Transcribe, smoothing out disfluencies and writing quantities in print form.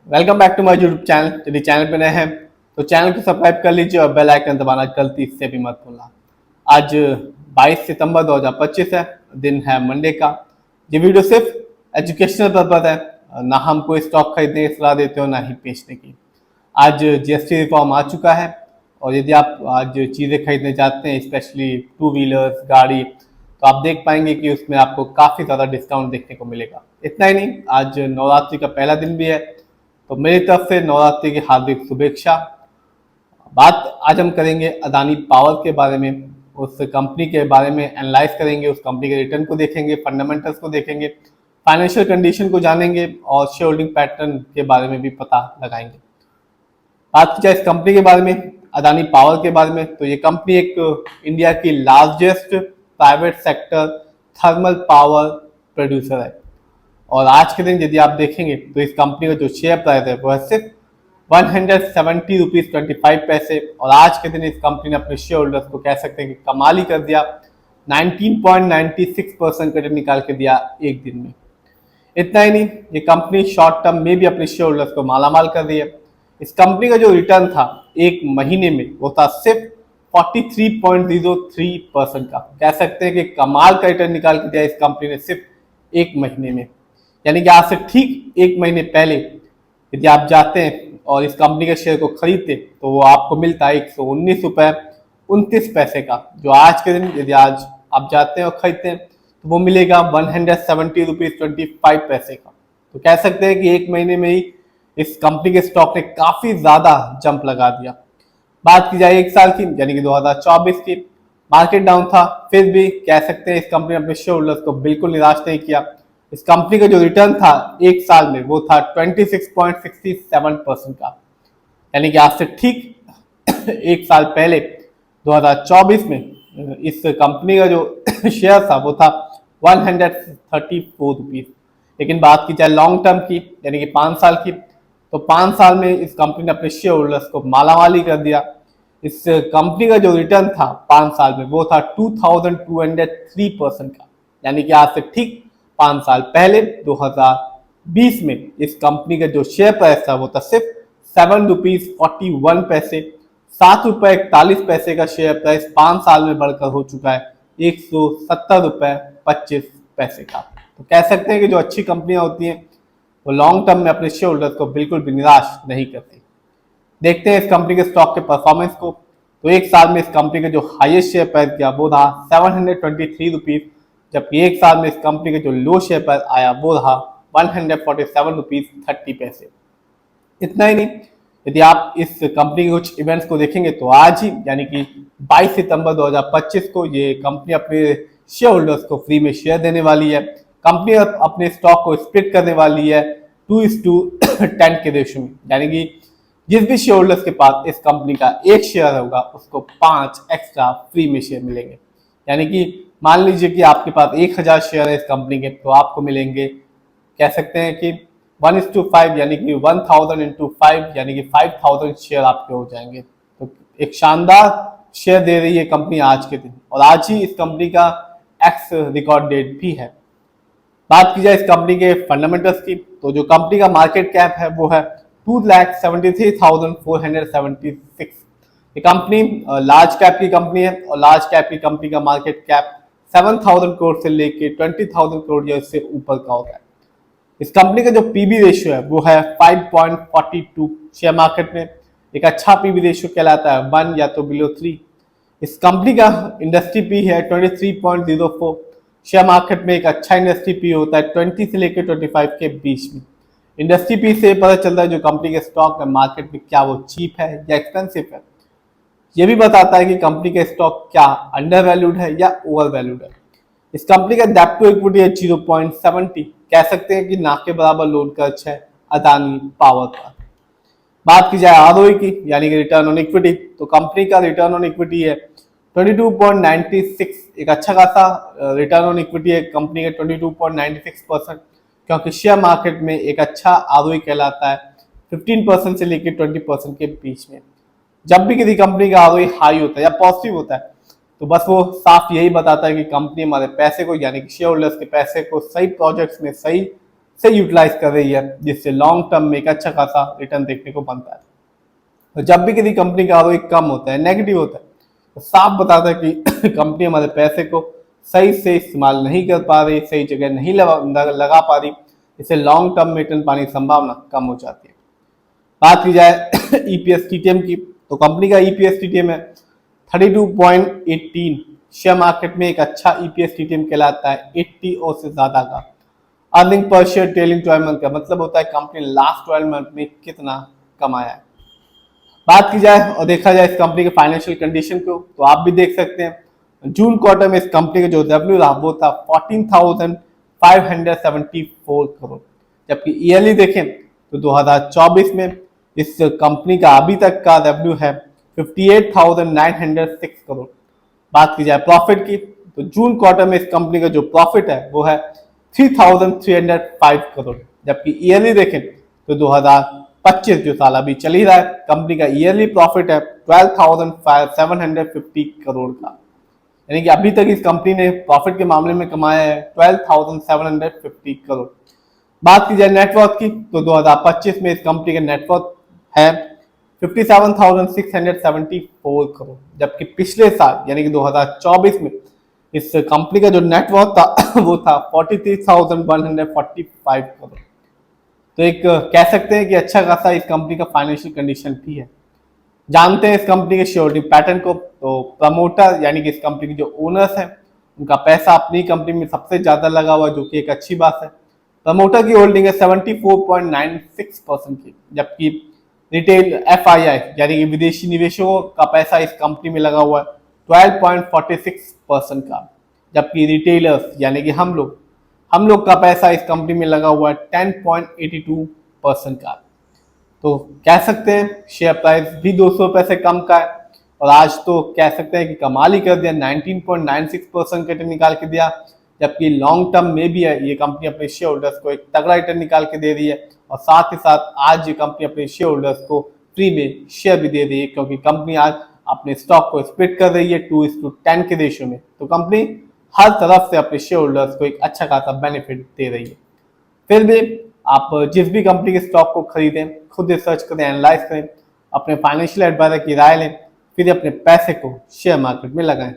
Welcome back to my YouTube channel. यदि channel पे नए हैं तो चैनल को सब्सक्राइब कर लीजिए और बेल आइकन दबाना गलती से भी मत भूलना। आज 22 सितंबर 2025 है, दिन है मंडे का। ये वीडियो सिर्फ एजुकेशनल पर्पज है, ना हम कोई स्टॉक खरीदने की सलाह देते हो ना ही बेचने की। आज जीएसटी रिफॉर्म आ चुका है और यदि आप आज चीज़ें खरीदने जाते हैं, स्पेशली टू व्हीलर्स गाड़ी, तो आप देख पाएंगे कि उसमें आपको काफ़ी ज़्यादा डिस्काउंट देखने को मिलेगा। इतना ही नहीं, आज नवरात्रि का पहला दिन भी है, तो मेरी तरफ से नवरात्रि की हार्दिक शुभेच्छा। बात आज हम करेंगे अदानी पावर के बारे में, उस कंपनी के बारे में एनालाइज करेंगे, उस कंपनी के रिटर्न को देखेंगे, फंडामेंटल्स को देखेंगे, फाइनेंशियल कंडीशन को जानेंगे और शेयर होल्डिंग पैटर्न के बारे में भी पता लगाएंगे। बात की जाए इस कंपनी के बारे में, अदानी पावर के बारे में, तो ये कंपनी एक इंडिया की largest private sector thermal power producer है। और आज के दिन यदि आप देखेंगे तो इस कंपनी का जो शेयर प्राइस है वो है सिर्फ 170 रुपीज 25 पैसे। और आज के दिन इस कंपनी ने अपने शेयर होल्डर्स को कह सकते हैं कि कमाल ही कर दिया, 19.96% रिटर्न निकाल के दिया एक दिन में। इतना ही नहीं, ये कंपनी शॉर्ट टर्म में भी अपने शेयर होल्डर्स को मालामाल कर रही है। इस कंपनी का जो रिटर्न था एक महीने में वो था सिर्फ 43.03% का। कह सकते हैं कि कमाल का रिटर्न निकाल के दिया इस कंपनी ने सिर्फ एक महीने में। यानी कि आज से ठीक एक महीने पहले यदि आप जाते हैं और इस कंपनी के शेयर को खरीदते तो वो आपको मिलता है 119 रुपये 29 पैसे का, जो आज के दिन यदि आज आप जाते हैं और खरीदते हैं तो वो मिलेगा 170 रुपीज 25 पैसे का। तो कह सकते हैं कि एक महीने में ही इस कंपनी के स्टॉक ने काफी ज्यादा जंप लगा दिया। बात की जाए एक साल की यानी कि 2024 की, मार्केट डाउन था, फिर भी कह सकते हैं इस कंपनी ने अपने शेयर होल्डर्स को बिल्कुल निराश नहीं किया। इस कंपनी का जो रिटर्न था एक साल में वो था 26.67% का। यानी कि आज से ठीक एक साल पहले 2024 में इस कंपनी का जो शेयर था वो था 134 रुपीज। लेकिन बात की जाए लॉन्ग टर्म की यानी कि 5 साल की, तो 5 साल में इस कंपनी ने अपने शेयर होल्डर्स को मालामाली कर दिया। इस कंपनी का जो रिटर्न था 5 साल में वो था 2203% का। यानी कि आज से ठीक 5 साल पहले 2020 में इस कंपनी का जो शेयर प्राइस था वो था सिर्फ 7 रुपीज 41 पैसे। 7 रुपये 41 पैसे का शेयर प्राइस 5 साल में बढ़कर हो चुका है 170 रुपये 25 पैसे का। तो कह सकते हैं कि जो अच्छी कंपनियां होती हैं वो लॉन्ग टर्म में अपने शेयर होल्डर्स को बिल्कुल भी निराश नहीं करती। देखते हैं इस कंपनी के स्टॉक के परफॉर्मेंस को। तो एक साल में इस कंपनी का जो हाईएस्ट शेयर प्राइस गया वो था 723 रुपीज, जबकि एक साल में इस कंपनी का जो लो शेयर प्राइस आया वो रहा 147 रुपीज 30 पैसे। इतना ही नहीं, यदि आप इस कंपनी के कुछ इवेंट्स को देखेंगे तो आज ही यानी कि 22 सितंबर 2025 को ये कंपनी अपने शेयर होल्डर्स को फ्री में शेयर देने वाली है। कंपनी अपने स्टॉक को स्प्लिट करने वाली है 2:10 के रेशो में। यानी कि जिस भी शेयर होल्डर्स के पास इस कंपनी का एक शेयर होगा उसको 5 एक्स्ट्रा फ्री में शेयर मिलेंगे। यानी कि मान लीजिए कि आपके पास 1000 शेयर है इस कंपनी के, तो आपको मिलेंगे, कह सकते हैं कि 1:5 यानी कि 1000 into 5 यानी कि 5000 शेयर आपके हो जाएंगे। तो एक शानदार शेयर दे रही है कंपनी आज के दिन, और आज ही इस कंपनी का एक्स रिकॉर्ड डेट भी है। बात की जाए इस कंपनी के फंडामेंटल्स की, तो जो कंपनी का मार्केट कैप है वो है 2,73,476। ये कंपनी लार्ज कैप की कंपनी है और लार्ज कैप की कंपनी का मार्केट कैप 7,000 करोड़ से लेके 20,000 करोड़ या इससे ऊपर का होता है। इस कंपनी का जो पीबी रेशियो है वो है 5.42। शेयर मार्केट में एक अच्छा पीबी रेशियो कहलाता है 1 या तो बिलो 3। इस कंपनी का इंडस्ट्री पी है 23.04। शेयर मार्केट में एक अच्छा इंडस्ट्री पी होता है 20 से लेकर 25 के बीच में। इंडस्ट्री पी से पता चलता है जो कंपनी के स्टॉक है मार्केट में क्या वो चीप है या एक्सपेंसिव है। ये भी बताता है कि कंपनी का स्टॉक क्या अंडर वैल्यूड है या ओवर वैल्यूड है। इस कंपनी का डेब्ट टू इक्विटी है 0.70। कह सकते हैं कि ना के बराबर लोन खर्च है अदानी पावर का। बात की जाए आरओई की यानी कि रिटर्न ऑन इक्विटी, तो कंपनी का रिटर्न ऑन इक्विटी है 22.96। एक अच्छा खासा रिटर्न ऑन इक्विटी है कंपनी का 22.96%, क्योंकि शेयर मार्केट में एक अच्छा आरओई कहलाता है 15% से लेकर 20% के बीच में। जब भी किसी कंपनी का आरओई हाई होता है या पॉजिटिव होता है तो बस वो साफ यही बताता है कि कंपनी हमारे पैसे को यानी कि शेयर होल्डर्स के पैसे को सही प्रोजेक्ट्स में, सही से यूटिलाइज कर रही है, जिससे लॉन्ग टर्म में एक अच्छा खासा रिटर्न देखने को बनता है। तो जब भी किसी कंपनी का आरओई कम होता है, नेगेटिव होता है, तो साफ बताता है कि कंपनी हमारे पैसे को सही से इस्तेमाल नहीं कर पा रही, सही जगह नहीं लगा पा रही, इससे लॉन्ग टर्म में रिटर्न पाने की संभावना कम हो जाती है। बात की जाए ईपीएस टीटीएम की, तो कंपनी का ईपीएस टीटीएम है 32.18। शेयर मार्केट में एक अच्छा ईपीएस टीटीएम कहलाता है 80 और से ज्यादा का। Earning per share trailing 12 month का मतलब होता है कंपनी लास्ट 12 मंथ में कितना कमाया है। बात की जाए और देखा जाए इस कंपनी के फाइनेंशियल कंडीशन को, तो आप भी देख सकते हैं जून क्वार्टर में इस कंपनी का जो रेवेन्यू रहा वो था 14,574 करोड़, जबकि ईयरली देखें तो 2024 में इस कंपनी का अभी तक का रेवेन्यू है 58,906 करोड़। बात की जाए प्रॉफिट की, तो जून क्वार्टर में इस कंपनी का जो प्रॉफिट है वो है 3,305 करोड़, जबकि ईयरली देखें तो 2025 जो साल अभी चल ही रहा है, कंपनी का ईयरली प्रॉफिट है 12,750 करोड़ का। यानी कि अभी तक इस कंपनी ने प्रॉफिट के मामले में कमाया है 12,750 करोड़। बात की जाए नेटवर्थ की, तो 2025 में इस कंपनी का नेटवर्थ है 57,674 करोड़, जबकि पिछले साल यानी कि 2024 में इस कंपनी का जो नेटवर्थ था वो था 43,145 करोड़। तो एक कह सकते हैं कि अच्छा खासा इस कंपनी का फाइनेंशियल कंडीशन भी है। जानते हैं इस कंपनी के शेयर होल्डिंग पैटर्न को, तो प्रमोटर यानी कि इस कंपनी के जो ओनर्स हैं उनका पैसा अपनी कंपनी में सबसे ज्यादा लगा हुआ है, जो कि एक अच्छी बात है। प्रमोटर की होल्डिंग है 74.96% की, जबकि रिटेल एफआईआई यानी कि विदेशी निवेशकों का पैसा इस कंपनी में लगा हुआ है 12.46% का, जबकि रिटेलर्स यानी कि हम लोग का पैसा इस कंपनी में लगा हुआ है 10.82% का। तो कह सकते हैं शेयर प्राइस भी 200 रुपए से कम का है, और आज तो कह सकते हैं कि कमाल ही कर दिया, 19.96% का रिटर्न निकाल के दिया, जबकि लॉन्ग टर्म में भी है ये कंपनी अपने शेयर होल्डर्स को एक तगड़ा रिटर्न निकाल के दे रही है। और साथ ही साथ आज ये कंपनी अपने शेयर होल्डर्स को फ्री में शेयर भी दे रही है, क्योंकि कंपनी आज अपने स्टॉक को स्प्लिट कर रही है 2:10 के रेशियो में। तो कंपनी हर तरफ से अपने शेयर होल्डर्स को एक अच्छा खासा बेनिफिट दे रही है। फिर भी आप जिस भी कंपनी के स्टॉक को खरीदें, खुद रिसर्च करें, एनालाइज करें, अपने फाइनेंशियल एडवाइजर की राय लें, फिर अपने पैसे को शेयर मार्केट में लगाएं।